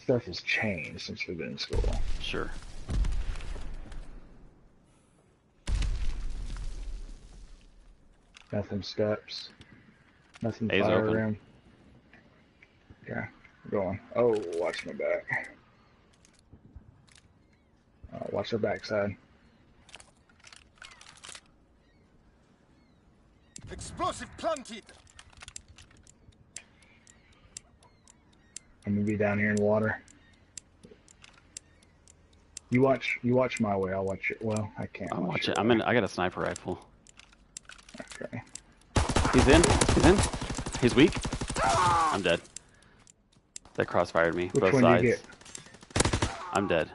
stuff has changed since we've been in school. Sure. Nothing steps. Nothing A's fire open. room. Yeah, going. Oh, watch my back. Watch our backside. Explosive planted. I'm gonna be down here in water. You watch my way. I'll watch it. Well, I can't. I'll watch it. your way. I got a sniper rifle. Okay. He's in. He's in. He's weak. I'm dead. That crossfired me. Which both one sides. do you get? I'm dead.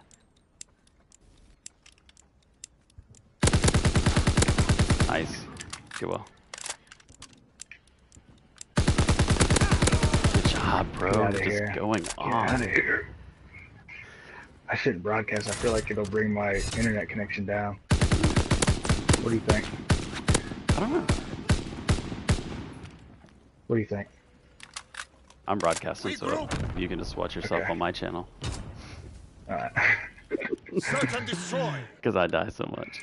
Nice. Good well. Good job, bro. Get outta Just here. going Get on. out of here. I shouldn't broadcast. I feel like it'll bring my internet connection down. What do you think? I don't know. What do you think? I'm broadcasting, so you can just watch yourself Okay. on my channel. Alright. Search and destroy. Because I die so much.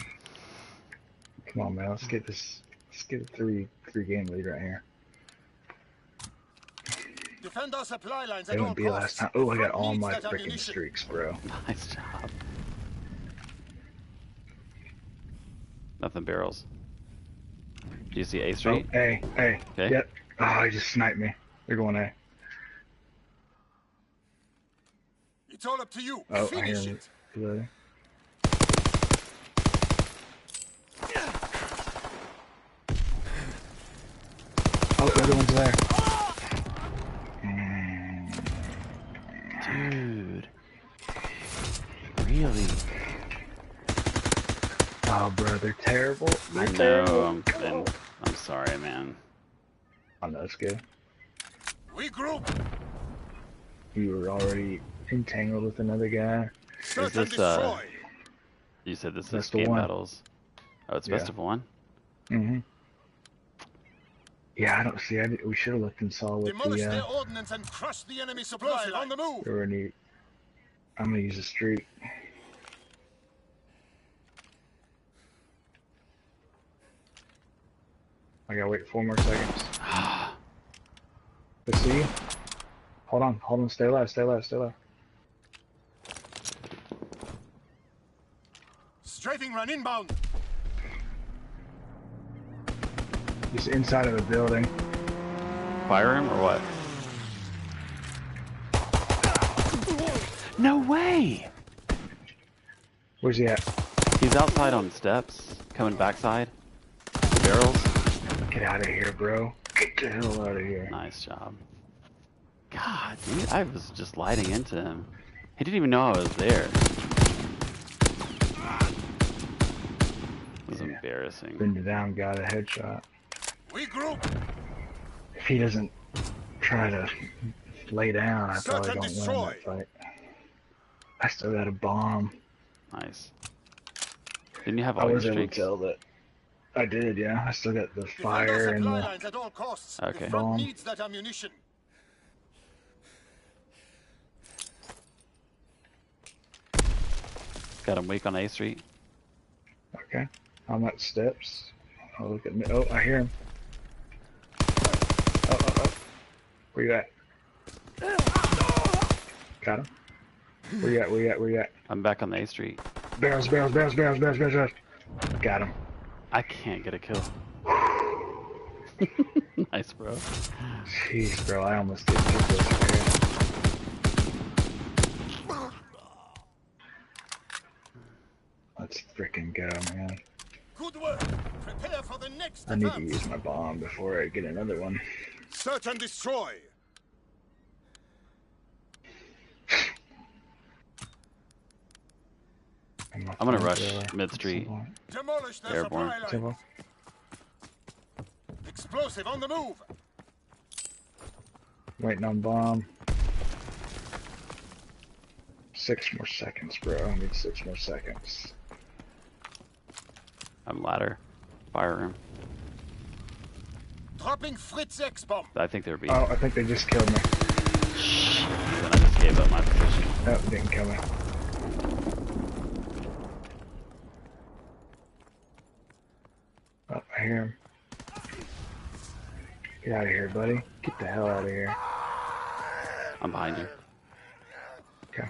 Come on, man. Let's get this. Let's get a three game lead right here. Defend our supply lines It at all wouldn't be last costs. time. Oh, I got Front all needs my that freaking ammunition. streaks, bro. Nice job. Nothing barrels. Do you see A Oh, Street? A. Okay. Yep. Oh, he just sniped me. They're going A. It's all up to you. Oh, I hear Finish him. it. Reloading. Oh, the other one's there. Dude. Really? Oh, bro, they're terrible. I They're know. terrible. I'm sorry, man. Oh, no, that's good. Regroup. You were already entangled with another guy. Search Is and this, destroy. You said this is Best of game one. battles. Oh, it's Yeah. best of one? Mm-hmm. Yeah, I don't see. We should have looked and saw what Demolish the. their ordnance and crush the enemy supply line. On the move. There were any. I'm gonna use a streak. I gotta wait 4 more seconds. Let's see. Hold on, stay alive, stay alive, stay alive. Strafing run inbound. He's inside of a building. Fire him or what? No way! Where's he at? He's outside on steps, coming backside. Barrels. Get out of here, bro. Get the hell out of here. Nice job. God, dude, I was just lighting into him. He didn't even know I was there. It was embarrassing. Bend down, got a headshot. Regroup. If he doesn't try to lay down, I Search probably and don't win destroy. that fight. I still got a bomb. Nice. Didn't you have I all your was able to streaks? tell that. I did, yeah. I still got the Defend our fire and supply the. lines at all costs. Okay. The front Bomb. needs that ammunition. Got him weak on A Street. Okay. I'm at steps. Oh, look at me. Oh, I hear him. Oh. Where you at? Got him. Where you at? I'm back on the A Street. Barrels. Got him. I can't get a kill. Nice, bro. Jeez, bro, I almost did get this. Let's frickin' go, man. Good work. Prepare for the next I need to advance. use my bomb before I get another one. Search and destroy. I'm gonna rush mid street. Demolish their Airborne. supply lines. Explosive on the move. Waiting on bomb. 6 more seconds, bro. I need 6 more seconds. I'm ladder. Fire room. Dropping Fritz X bomb. I think they're B. Oh, I think they just killed me. Then I just gave up my position. Nope, didn't kill me. Oh, I hear him. Get out of here, buddy. Get the hell out of here. I'm behind you. Okay.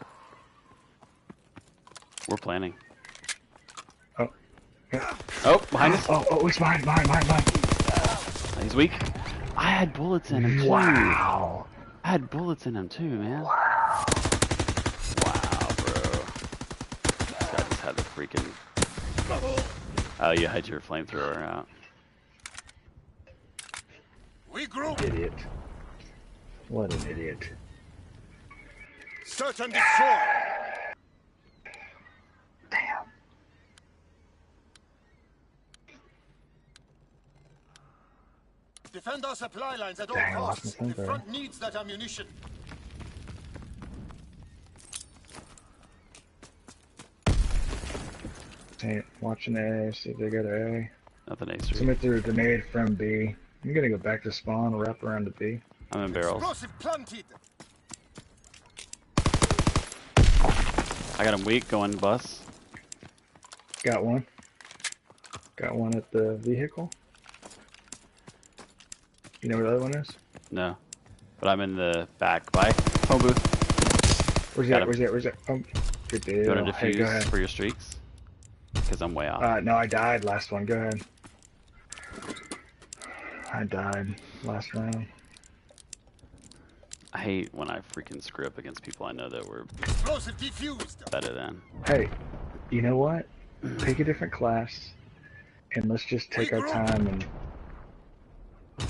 We're planning. Oh. Yeah. Oh, behind us. Oh, he's behind. He's weak. I had bullets in him too. Wow. I had bullets in him too, man. Wow. Wow, bro. This guy just had the freaking... Oh, you had your flamethrower out. We group. Idiot. What an idiot. Search and destroy. Damn. Defend our supply lines at all Dang, I lost costs. my The flamethrower. front needs that ammunition. Hey, watching A, see if they got A. Nothing A3. Somebody threw a grenade from B. I'm gonna go back to spawn, wrap around to B. I'm in barrels. Explosive planted. I got him weak, going bus. Got one. Got one at the vehicle. You know where the other one is? No. But I'm in the back. By phone booth. Where's he Got at? him. Where's he at? Oh, good deal. You want to Hey, go ahead. defuse for your streaks? Because I'm way off. No, I died last one. Go ahead. I died last round. I hate when I freaking screw up against people I know that we're Explosive defused. better than. Hey, you know what? Pick a different class, and let's just take our time and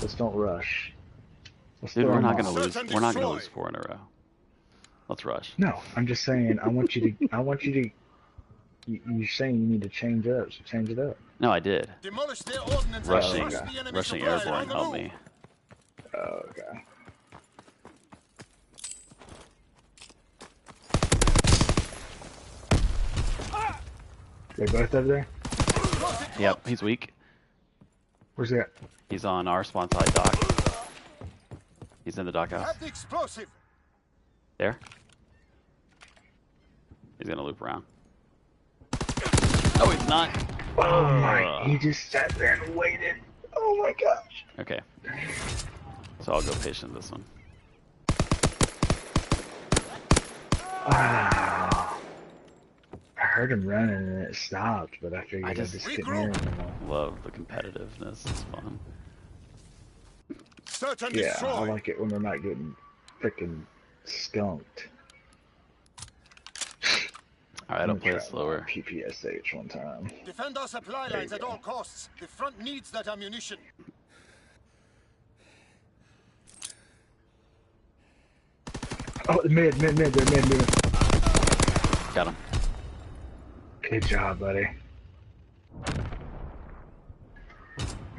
let's don't rush. Let's Dude, throw we're them not off. gonna lose. Search and We're not gonna destroy. lose 4 in a row. Let's rush. No, I'm just saying. I want you to. You're saying you need to change up. So change it up. No, I did. Demolish their ordnance. Rushing, and crush the enemy rushing supply airborne on the helped move. me. Oh, okay. They both over there? Yep, he's weak. Where's he at? He's on our spawn side dock. He's in the dock house. Have the explosive. There. He's gonna loop around. No, he's not. Oh my, he just sat there and waited. Oh my gosh. Okay. So I'll go patient this one. Ah. I heard him running and it stopped, but I figured I just- just couldn't hear him anymore. Love the competitiveness. It's fun. Search and Yeah, destroy. I like it when we're not getting freaking skunked. Alright, I'll play it slower. PPSH one time. Defend our supply There lines you at go. all costs. The front needs that ammunition. Oh, mid. They're mid. Got him. Good job, buddy.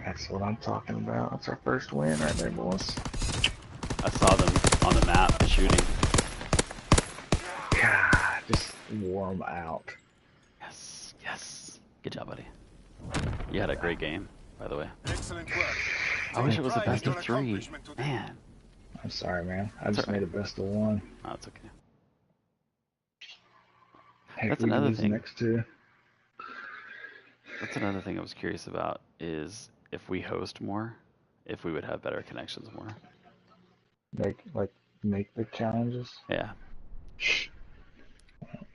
That's what I'm talking about. That's our first win right there, boys. I saw them on the map shooting. God, just wore them out. Yes, yes. Good job, buddy. You had a great game, by the way. Excellent work. I wish it was a Pride in best your of 3. accomplishment today. Man. I'm sorry, man. I It's just alright. made a best of one. Oh, it's okay. Heck, That's we could another lose the thing. next two. That's another thing I was curious about, is if we host more, if we would have better connections more. Make the challenges. Yeah.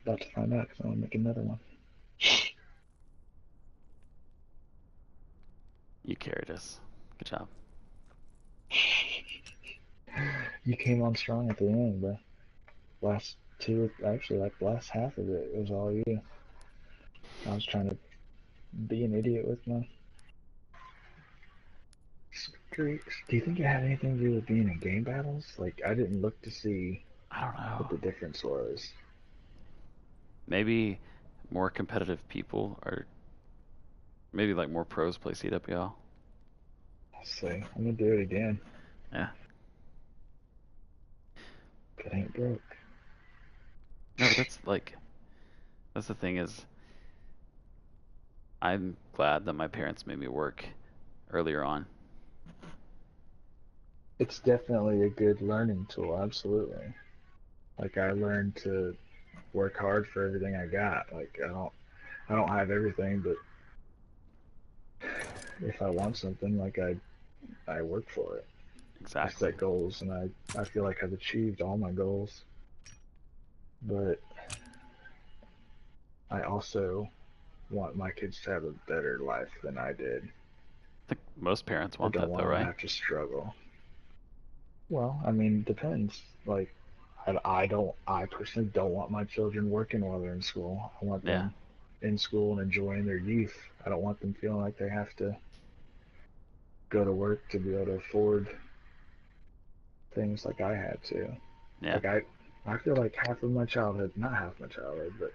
About to find out because I want to make another one. You carried us. Good job. You came on strong at the end, bro. Last two, actually, like last half of it was all you. I was trying to be an idiot with my streaks. Do you think it had anything to do with being in game battles? Like, I didn't look to see I don't what the know. difference was. Maybe more competitive people are... Maybe like more pros play CWL. I'll see. I'm gonna do it again. Yeah. If it ain't broke. No, but that's like... That's the thing is... I'm glad that my parents made me work earlier on. It's definitely a good learning tool, absolutely. Like, I learned to work hard for everything I got. Like I don't have everything, but if I want something, like I work for it. I Exactly. set goals, and I feel like I've achieved all my goals. But I also want my kids to have a better life than I did. I think most parents I want don't that though, want them to right? have to struggle. Well, I mean, depends. Like, I personally don't want my children working while they're in school. I want Yeah. them in school and enjoying their youth. I don't want them feeling like they have to go to work to be able to afford things like I had to. Yeah. Like, I feel like half of my childhood, not half my childhood, but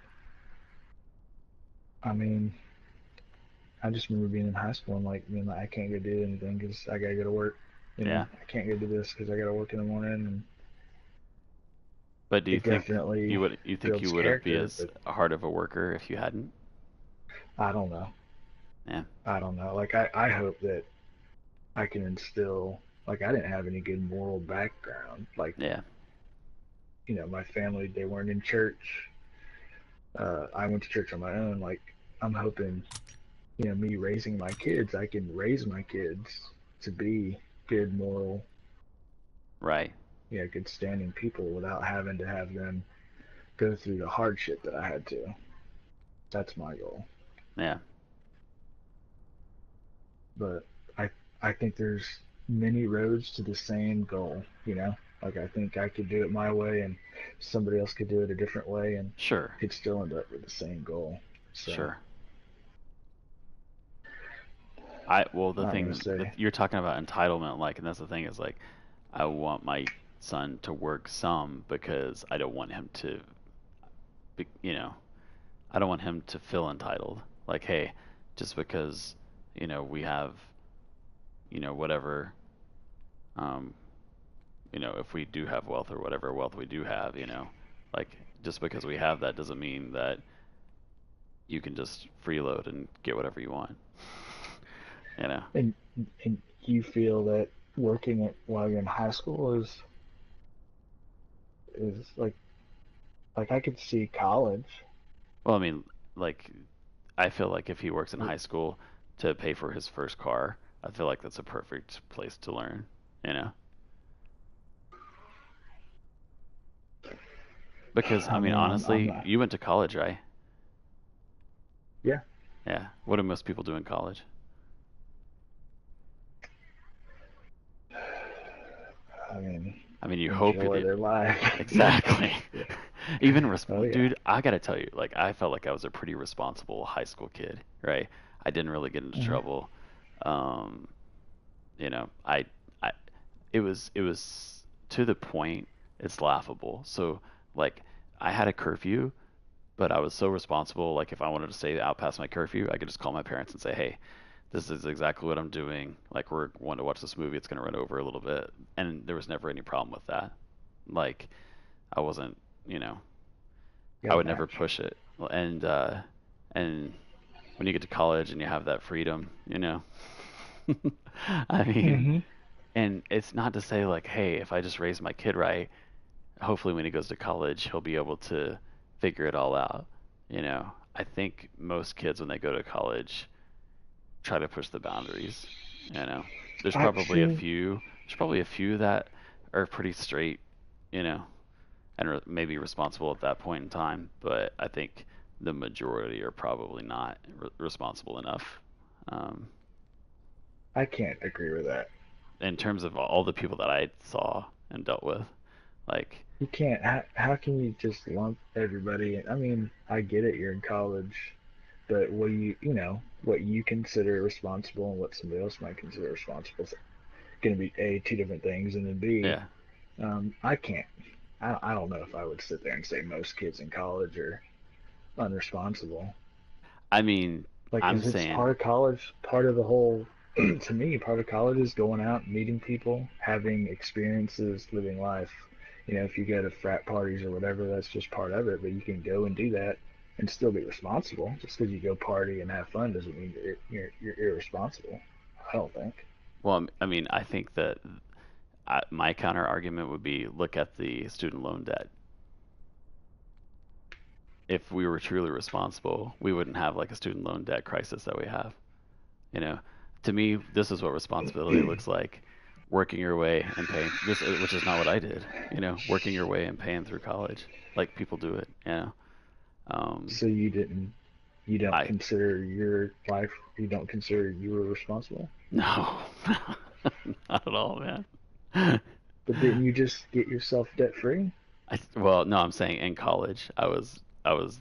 I mean, I just remember being in high school and like being like, I can't go do anything because I gotta go to work. Yeah. I can't go do this because I gotta work in the morning, and But do you it think definitely you builds wouldn't be character. as But hard of a worker if you hadn't? I don't know. Yeah. I don't know. Like I hope that I can instill. Like I didn't have any good moral background. Like Yeah. my family, they weren't in church. I went to church on my own. Like I'm hoping, me raising my kids, I can raise my kids to be good moral, Right. good standing people without having to have them go through the hardship that I had to. That's my goal. Yeah. But I I think there's many roads to the same goal. Like I think I could do it my way and somebody else could do it a different way and Sure. could still end up with the same goal. So Sure. Well, the I'm not gonna thing that say you're talking about entitlement, like, and that's the thing is like, I want my son to work some because I don't want him to, be, I don't want him to feel entitled. Like, hey, just because, we have, whatever, um, if we do have wealth or whatever wealth we do have, like, just because we have that doesn't mean that you can just freeload and get whatever you want, you know? and and you feel that working it while you're in high school is like I could see college. Well, I mean, like, I feel like if he works in high school to pay for his first car, I feel like that's a perfect place to learn, you know? Because, I I mean, mean, I'm honestly, not. you went to college, right? Yeah. Yeah. What do most people do in college? I mean, I mean, you hope enjoy it. their life. Exactly. Yeah. Even, Oh yeah. dude, I gotta tell you, like, I felt like I was a pretty responsible high school kid, right? I didn't really get into Mhm. trouble. Um, I, it was to the point it's laughable. So, like, I had a curfew, but I was so responsible. Like, if I wanted to stay out past my curfew, I could just call my parents and say, "Hey, this is exactly what I'm doing. Like, we're wanting to watch this movie. It's gonna run over a little bit," and there was never any problem with that. Like, I wasn't, you know, I Got a would never match. push it. And when you get to college and you have that freedom, I mean, Mhm. and it's not to say like, hey, if I just raise my kid right, hopefully when he goes to college, he'll be able to figure it all out. I think most kids when they go to college try to push the boundaries. You know, there's I probably a see. few. There's probably a few that are pretty straight, you know, and maybe responsible at that point in time. But I think the majority are probably not responsible enough. Um, I can't agree with that. in terms of all the people that I saw and dealt with, like, You can't. How can you just lump everybody in? I mean, I get it. You're in college, but what you consider responsible and what somebody else might consider responsible is going to be two different things, and then B, yeah. I can't. I don't know if I would sit there and say most kids in college are unresponsible. I mean, Like, I'm cause it's saying, part of college, part of the whole. To me, part of college is going out, meeting people, having experiences, living life. If you go to frat parties or whatever, that's just part of it. But you can go and do that and still be responsible. Just because you go party and have fun doesn't mean you're irresponsible. I don't think. well, I mean, I think that my counter argument would be look at the student loan debt. if we were truly responsible, we wouldn't have like a student loan debt crisis that we have. You know, to me, this is what responsibility looks like. Working your way and paying this, which is not what I did. You know, working your way and paying through college, like people do it. You know, So you don't I consider your life, you don't consider you were responsible? no, not at all, man. But didn't you just get yourself debt free? Well, no, I'm saying in college, I was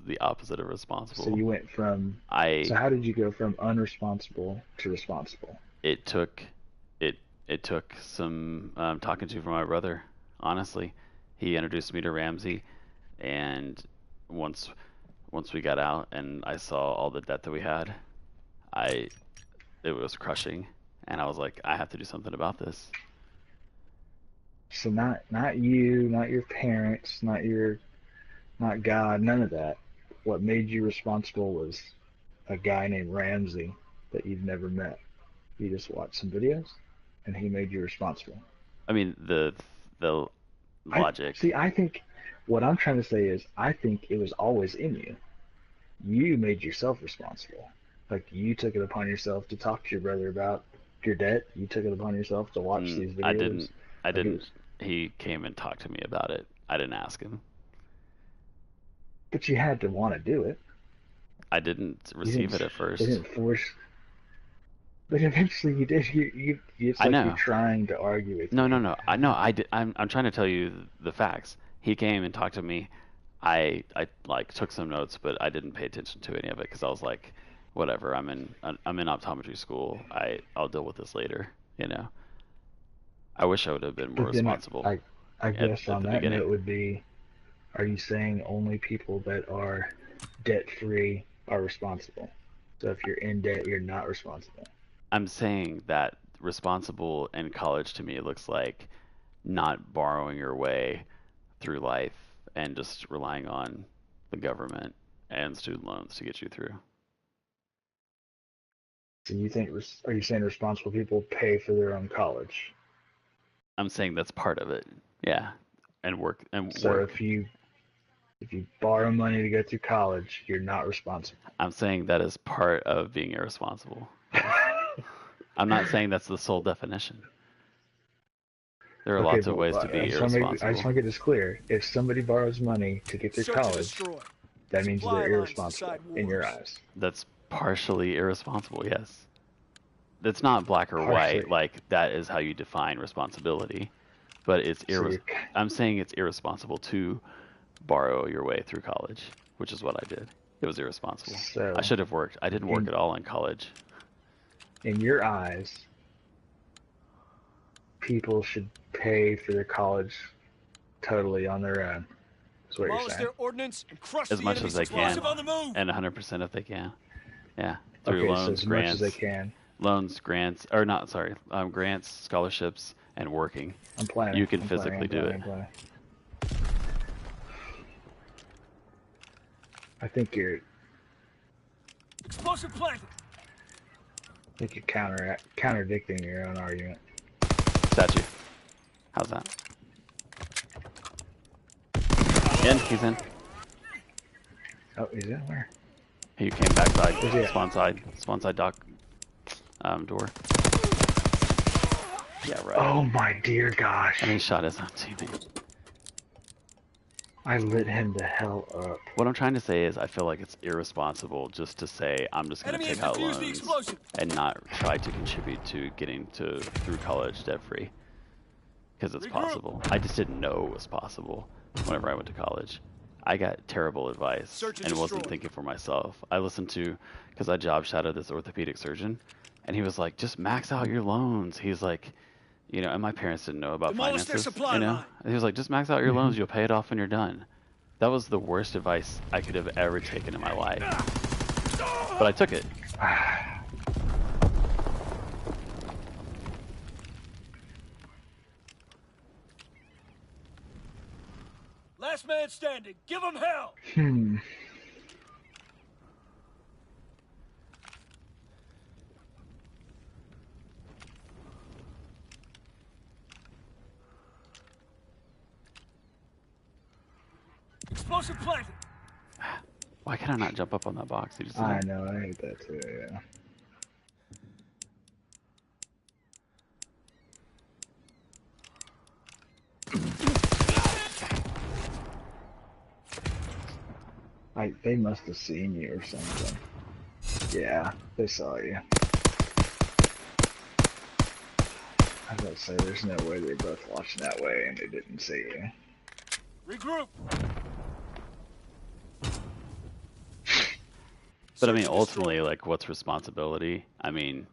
the opposite of So responsible. you went from, I so how did you go from unresponsible to responsible? it took it it took some talking to from my brother. Honestly, he introduced me to Ramsey, and once once we got out and I saw all the debt that we had, I it was crushing, and I was like, I have to do something about this. So not you, not your parents, not God, none of that. What made you responsible was a guy named Ramsey that you've never met. You just watched some videos, and he made you responsible. I mean, the I logic. see. I think what I'm trying to say is, I think it was always in you. You made yourself responsible. Like you took it upon yourself to talk to your brother about your debt. You took it upon yourself to watch these I videos. didn't. I Like it didn't. was, He came and talked to me about it. I didn't ask him. but you had to want to do it. I didn't You receive didn't. it at They first. didn't force. But eventually you did. It's I like you're know. trying to argue with No, no, me. no. I know. I did. I'm trying to tell you the facts. He came and talked to me. I like took some notes, but I didn't pay attention to any of it because I was like, whatever. I'm in optometry school. I'll deal with this later. You know. I wish I would have been more But then responsible I at guess at on the that beginning. note would be, are you saying only people that are debt free are responsible? So if you're in debt, you're not responsible. I'm saying that responsible in college to me looks like not borrowing your way through life and just relying on the government and student loans to get you through. So you think, are you saying responsible people pay for their own college? I'm saying that's part of it. Yeah. And work and So work. if you borrow money to go through college, you're not responsible. I'm saying that is part of being irresponsible. Yes. I'm not saying that's the sole definition. There are Okay, lots of but ways to be I just irresponsible. want to get this clear. If somebody borrows money to get through Search and college, destroy. that means they're Supply lines irresponsible decide in your wars. eyes. That's partially irresponsible, yes. It's not black or white, Partially. like that is how you define responsibility, but So you're I'm saying it's irresponsible to borrow your way through college, which is what I did. It was irresponsible. I so should have worked. I didn't work in at all in college. in your eyes, people should pay for their college totally on their own. Is what you're Demolish saying. their ordnance and crush As the much enemy as they supply can, line. On the move. and 100% if they can. Yeah, through Okay, so loans, as much as they grants, can. grants, or not, sorry, grants, scholarships, and working. I'm planning. You can I'm planning. physically I'm do planning. it. I'm planning. I think you're Explosive planted. contradicting your own argument. Statue. How's that? In, he's in. Oh, is that where? He came backside, Where's he at? spawn side dock, door. Yeah, right. Oh my dear gosh! And he shot his own teammate. I lit him the hell up. What I'm trying to say is I feel like it's irresponsible just to say I'm just going to Enemy has take out defused the loans explosive. and not try to contribute to getting through college debt free. Because it's Regroup. possible. I just didn't know it was possible whenever I went to college. I got terrible advice Search and and wasn't destroy. thinking for myself. I listened to, because I job shadowed this orthopedic surgeon, and he was like, just max out your loans. He's like, and my parents didn't know about Demolish their finances, supply line. And he was like, just max out your Mhm. loans, you'll pay it off when you're done. That was the worst advice I could have ever taken in my life. But I took it. Last man standing. Give him hell. Hmm. Explosive planted. Why can I not jump up on that box? Did you see I that? know, I hate that too, yeah. They must have seen you or something. Yeah, they saw you. I was about to say, there's no way they're both watching that way and they didn't see you. Regroup. But I mean, ultimately, like, what's responsibility? I mean,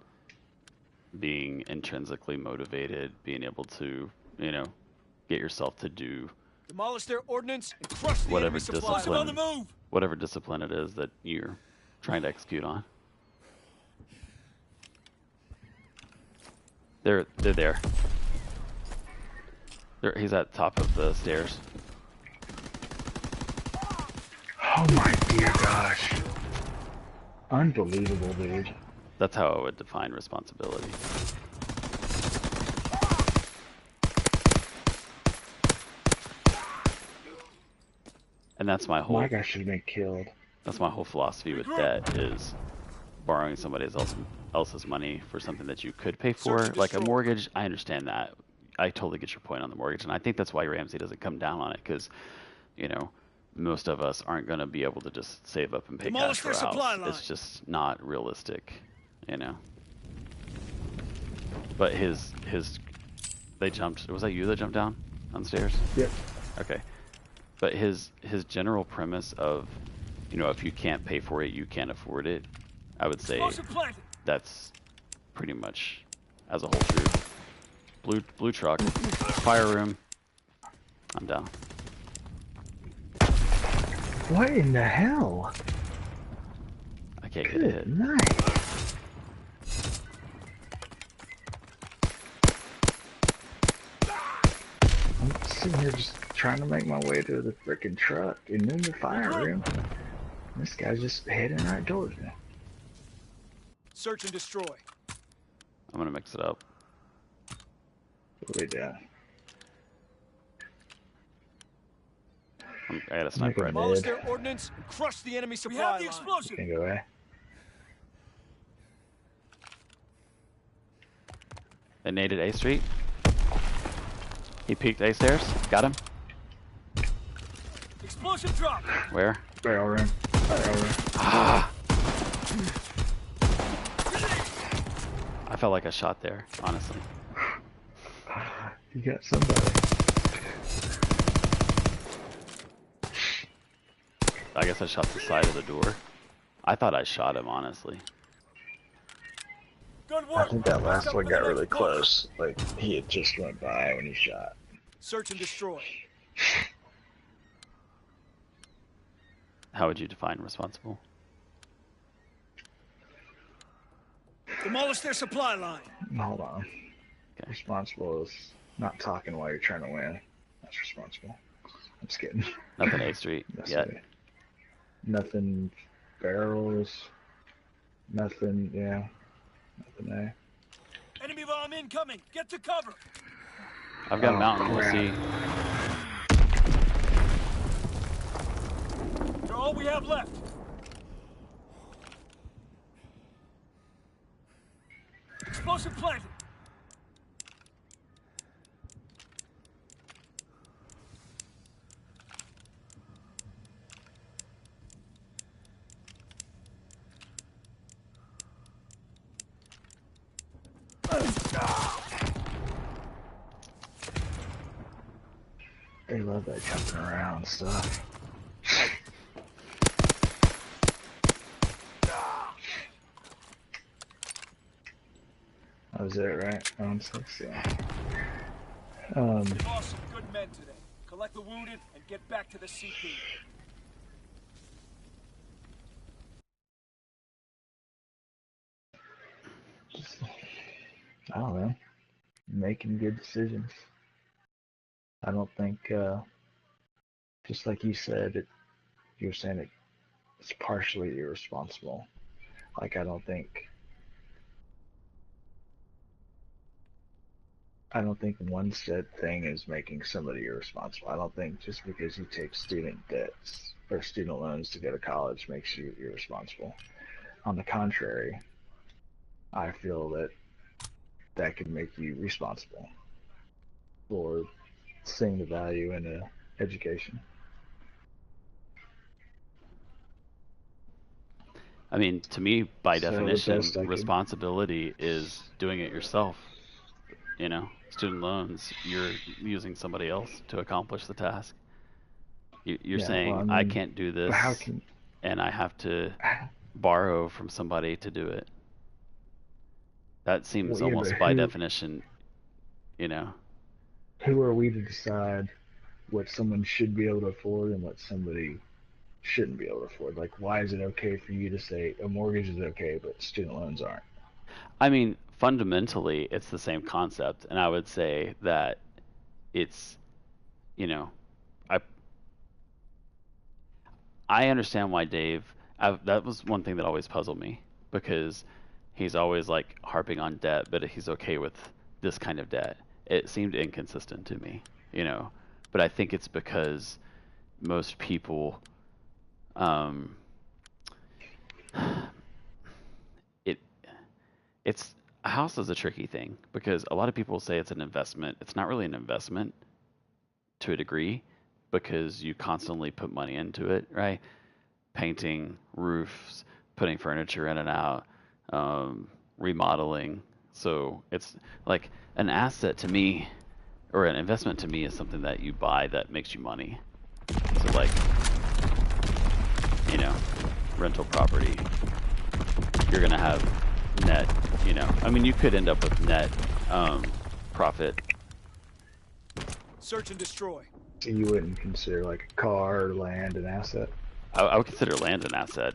being intrinsically motivated, being able to, get yourself to do Demolish their ordnance and crush the whatever enemy supplies. On the move. whatever discipline it is that you're trying to execute on. They're there. He's at the top of the stairs. Oh my dear gosh. Unbelievable, dude. That's how I would define responsibility. And that's my whole. My guy should have been killed. That's my whole philosophy with debt is borrowing somebody else's money for something that you could pay for, like a mortgage. I understand that. I totally get your point on the mortgage, and I think that's why Ramsey doesn't come down on it, because, most of us aren't going to be able to just save up and pay cash for a house. It's just not realistic, But they jumped. Was that you that jumped down on stairs? Yep. Okay. But his general premise of, if you can't pay for it, you can't afford it, I would say that's pretty much as a whole true. Blue truck, fire room. I'm down. What in the hell? I can't get a hit. Good night. I'm sitting here just trying to make my way to the freaking truck and then the fire room. This guy's just heading right towards me. Search and destroy. I'm gonna mix it up. What are we doing? I got a sniper right Demolish their ordnance and crush the enemy supply line. We have the explosion. Can go away. They naded A Street. He peeked A stairs. Got him. Explosion drop. Where? Barrel room. Barrel room. Ah! I felt like I shot there, honestly. You got somebody. I guess I shot the side of the door. I thought I shot him, honestly. Good work. I think that last one got really close. Like, he had just went by when he shot. Search and destroy. How would you define responsible? Demolish their supply line. Hold on. Okay. Responsible is not talking while you're trying to win. That's responsible. I'm just kidding. Nothing A Street yet. Nothing barrels. Nothing, yeah. Nothing A. Enemy bomb incoming. Get to cover. I've got a mountain. We'll see. They're all we have left. Explosive planted. They love that jumping around stuff. That was it, right? 6, yeah. We lost some good men today. Collect the wounded and get back to the CP. Just, I don't know. Making good decisions. I don't think, just like you said, you're saying it's partially irresponsible. Like, I don't think one said thing is making somebody irresponsible. I don't think just because you take student debts or student loans to go to college makes you irresponsible. On the contrary, I feel that that can make you responsible for seeing the value in education. I mean, to me, by So the definition, best I could. responsibility is doing it yourself. You know, student loans, you're using somebody else to accomplish the task. You're Yeah, well, saying, I I mean, can't do but how this, can and I have to borrow from somebody to do it. That seems well, yeah, but almost by definition, you know. who are we to decide what someone should be able to afford and what somebody shouldn't be able to afford? Like, why is it okay for you to say a mortgage is okay, but student loans aren't? I mean, fundamentally, it's the same concept, and I would say that it's, you know, I I understand why Dave. That was one thing that always puzzled me because he's always like harping on debt, but he's okay with this kind of debt. It seemed inconsistent to me, you know. But I think it's because most people, um, it it's a house is a tricky thing because a lot of people say it's an investment. It's not really an investment to a degree because you constantly put money into it, right? Painting roofs, putting furniture in and out, remodeling. So it's like an asset to me, or an investment to me, is something that you buy that makes you money. So like, you know, rental property, you're gonna have net. You know, I mean, you could end up with net profit. Search and destroy. So you wouldn't consider like a car or land an asset? I would consider land an asset,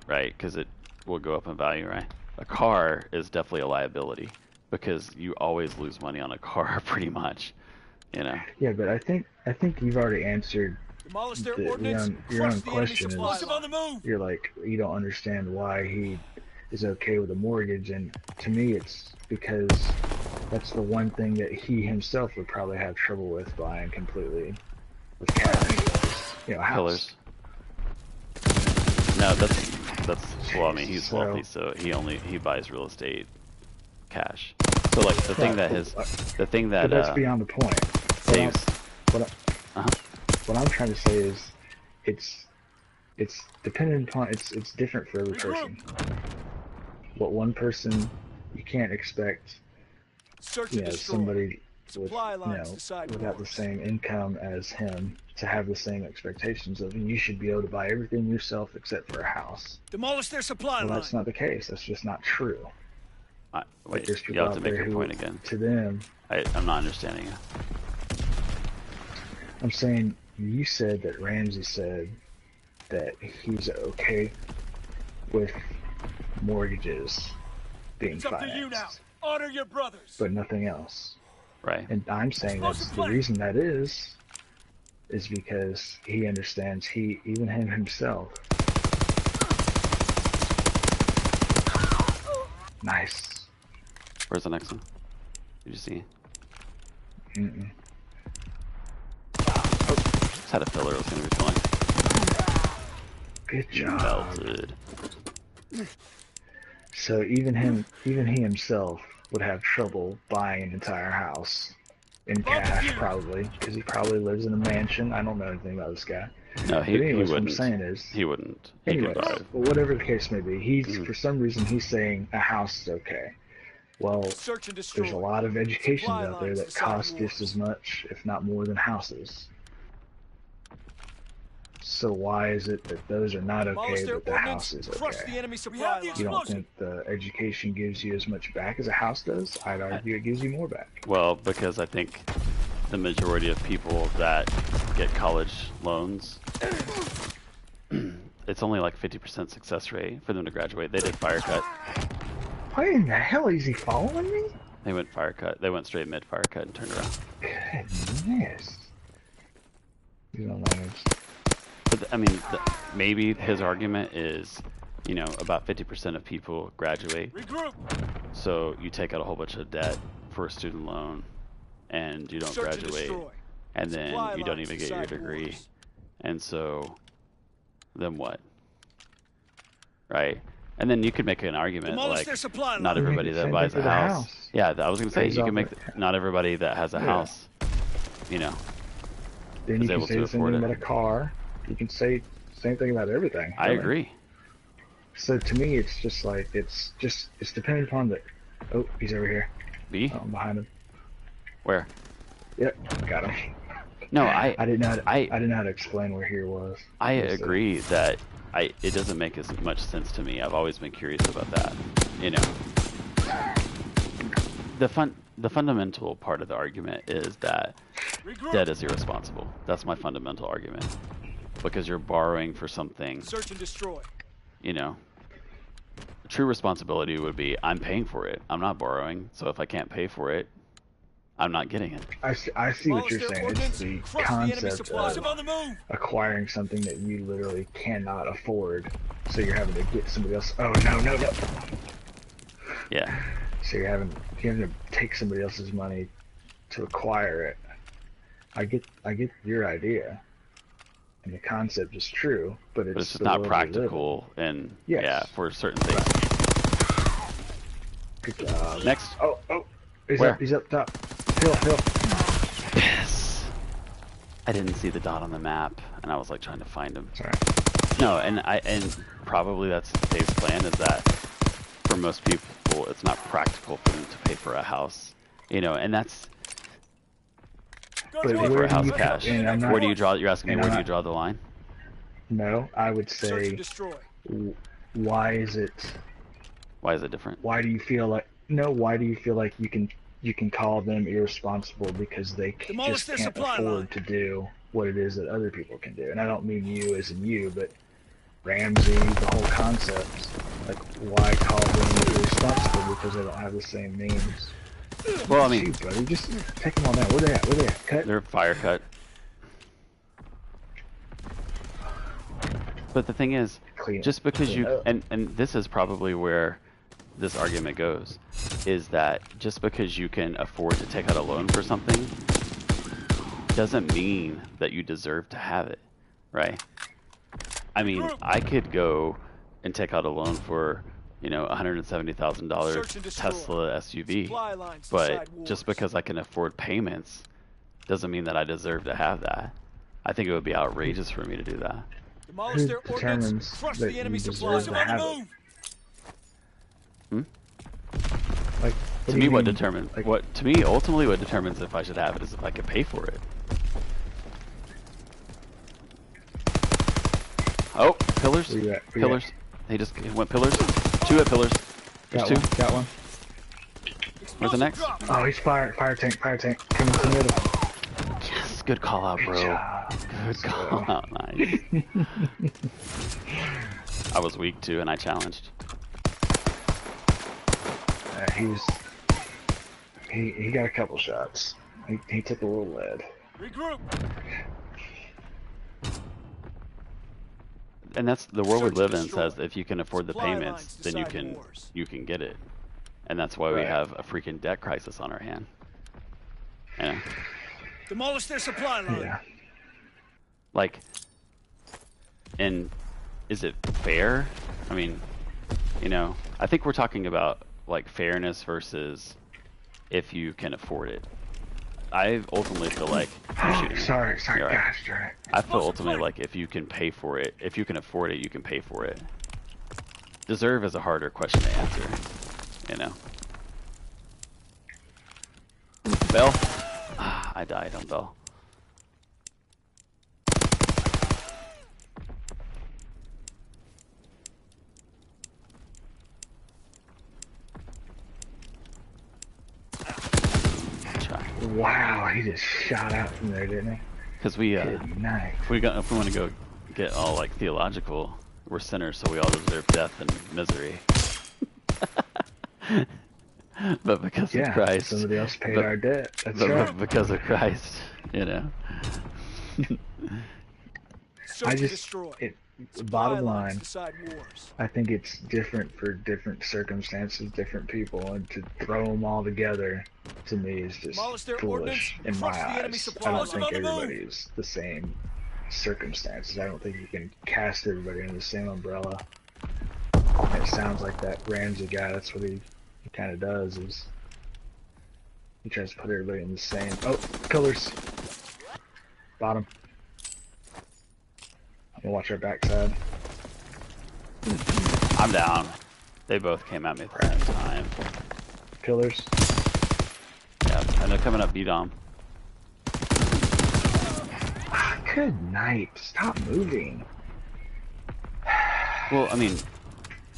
right? Because it will go up in value, right? A car is definitely a liability because you always lose money on a car, pretty much. You know. Yeah, but I think you've already answered Demolish their your ordnance. own Crush the enemy question. supply Is line. On the move. you're like you don't understand why he is okay with a mortgage, and to me it's because that's the one thing that he himself would probably have trouble with buying completely with cash. You know, a house. Pillars. No, that's well. I mean, he's So- wealthy, so he buys real estate cash. So like the thing that But that's beyond the point. saves. What I'm trying to say is, it's dependent upon it's different for every person. What one person you can't expect, Search you and know, destroy. somebody with Supply lines to without the sidewalks. same income as him to have the same expectations of, and you should be able to buy everything yourself except for a house. Demolish their supply Well, line. that's not the case. That's just not true. Like Wait, there's people you have out to make there your who, point again. to them, I'm not understanding you. I'm saying you said that Ramsey said that he's okay with mortgages being It's up to you now. financed, Honor your brothers. but nothing else. Right. And I'm saying that's the reason that is because he understands even him himself. Nice. Where's the next one? Did you see? Mm-mm. Just had a filler. It was gonna be fine. Good job. Melted. So even he himself would have trouble buying an entire house in cash, probably, because he probably lives in a mansion. I don't know anything about this guy. No, But anyways, he what I'm wouldn't. saying is, He wouldn't. He anyways, could buy. well, whatever the case may be, he's Mhm. for some reason he's saying a house is okay. Well, Search and destroy. there's a lot of educations Supply out there lines that to cost sidewalks. just as much, if not more, than houses. So why is it that those are not Demolish okay, their but the ordnance. house is Crush the okay? enemy supply line. You don't think the education gives you as much back as a house does? I'd argue it gives you more back. Well, because I think the majority of people that get college loans, it's only like 50% success rate for them to graduate. They did fire cut. Why in the hell is he following me? They went fire cut. They went straight mid fire cut and turned around. Goodness. You don't know. But I mean, maybe his argument is, you know, about 50% of people graduate. Regroup. So you take out a whole bunch of debt for a student loan, and you don't Search and graduate, destroy. and then Supply you don't lines even to get your degree, sidewalks. and so then what? Right? And then you could make an argument like not everybody that buys a house. Yeah, I was gonna say you can make not everybody that has a house, you know, then is you able can to say afford something it. about a car. You can say same thing about everything. I agree. So to me, it's just like it's dependent upon the. Oh, he's over here. B? Oh, I'm behind him. Where? Yep, got him. No, I didn't know. I didn't know how to explain where here was. I agree that it doesn't make as much sense to me. I've always been curious about that. You know, the fundamental part of the argument is that debt is irresponsible. That's my fundamental argument, because you're borrowing for something. Search and destroy. You know, true responsibility would be I'm paying for it. I'm not borrowing. So if I can't pay for it, I'm not getting it. I see what you're saying. It's the concept of acquiring something that you literally cannot afford, so you're having to get somebody else. Oh no. Yeah. So you're having to take somebody else's money to acquire it. I get your idea, and the concept is true, but it's just not practical, and yeah, for certain things. Good job. Next. Oh, Where? He's up top. Hill. Yes. I didn't see the dot on the map, and I was like trying to find him. Sorry. No, and probably that's Dave's plan, is that for most people it's not practical for them to pay for a house, you know, and that's pay for a house cash. Where do you draw? You're asking me where do you draw the line? No, I would say. Why is it different? Why do you feel like you can call them irresponsible because they just can't afford to do what it is that other people can do? And I don't mean you as in you, but Ramsey, the whole concept. Like, why call them irresponsible because they don't have the same means? Well, I mean, shoot, buddy, just take them all down. Where they at? Cut? They're fire cut. But the thing is, just because you and this is probably where this argument goes, is that just because you can afford to take out a loan for something doesn't mean that you deserve to have it, right? I mean, I could go and take out a loan for, you know, $170,000 Tesla SUV, but just because I can afford payments doesn't mean that I deserve to have that. I think it would be outrageous for me to do that. Who determines that you deserve to have it? Like, to me, what determines ultimately what determines if I should have it is if I can pay for it. Oh, pillars. Pillars. He just went pillars. 2 at pillars. There's 2. Got one. Where's the next? Oh, he's fire tank. Coming to the middle. Yes, good call out, bro. Good call out, nice. I was weak too, and I challenged. He got a couple shots. He took a little lead. Regroup. And that's the world we live in. Says if you can afford the payments, then you can get it, and that's why we have a freaking debt crisis on our hand. Yeah. Demolish their supply line. Yeah. Like, and is it fair? I mean, you know, I think we're talking about like fairness versus if you can afford it. I ultimately feel like sorry, gosh, I feel ultimately like if you can pay for it, if you can afford it, you can pay for it. Deserve is a harder question to answer, you know. Bell? I died on Bell. Wow, he just shot out from there, didn't he? Because we, nice. if we want to go get all like theological, we're sinners, so we all deserve death and misery. But because of Christ, somebody else paid our debt. That's right. Because of Christ, you know. Bottom line, I think it's different for different circumstances, different people, and to throw them all together, to me, is just foolish in my eyes. I don't think everybody is the same circumstances. I don't think you can cast everybody under the same umbrella. And it sounds like that Ramsey guy, that's what he kind of does, is he tries to put everybody in the same... Oh, colors! Bottom. I'm gonna watch our backside. I'm down. They both came at me at the same time. Pillars. Yeah, and they're coming up B-Dom. Good night. Stop moving. Well, I mean,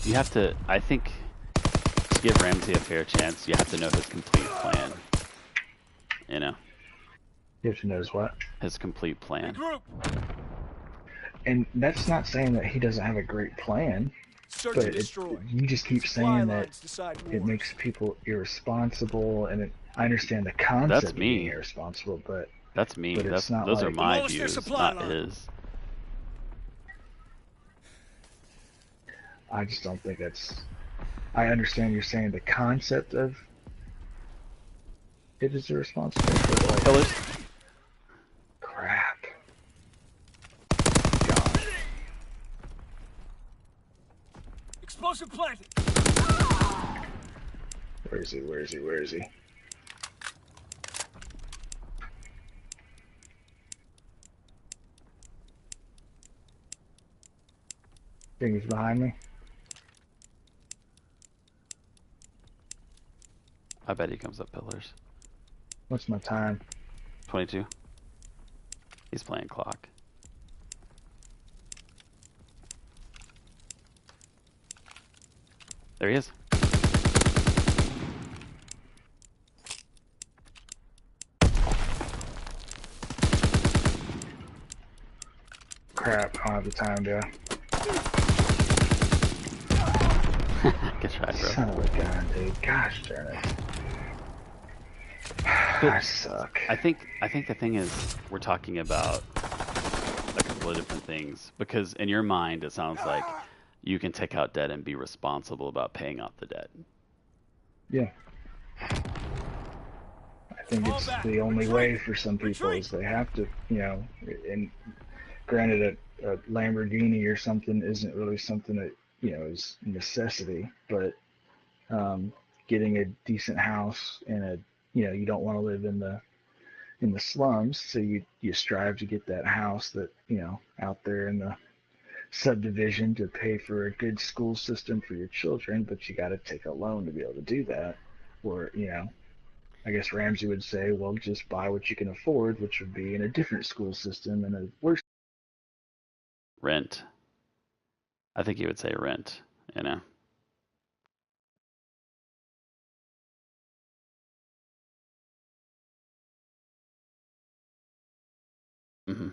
you have to, I think, to give Ramsey a fair chance, you have to know his complete plan. You know? You have to notice what? His complete plan. And that's not saying that he doesn't have a great plan, Search but and destroy. you just keep Supply saying lines that decide it wars. makes people irresponsible, and I understand the concept That's of being me. irresponsible, but That's me. But it's not Those are like- my Demolish their views, supply not line. his. I just don't think that's... I understand you're saying the concept of it is irresponsible, but like... Pillars. Crap. God. Explosive planted. Where is he? Where is he? Where is he? Think he's behind me? I bet he comes up pillars. What's my time? 22. He's playing clock. There he is. Crap, I don't have the time, do I? Good try, bro. Son of a gun, dude. Gosh darn it. I suck. I think the thing is we're talking about a couple of different things, because in your mind it sounds like you can take out debt and be responsible about paying off the debt. Yeah. I think it's the only way for some people is they have to, you know, and granted a Lamborghini or something isn't really something that, you know, is necessity, but getting a decent house and a, you know, you don't want to live in the slums, so you strive to get that house that, you know, out there in the subdivision to pay for a good school system for your children, but you got to take a loan to be able to do that. Or, you know, I guess Ramsey would say, well, just buy what you can afford, which would be in a different school system and a worse. Rent. I think he would say rent, you know. Mm-hmm.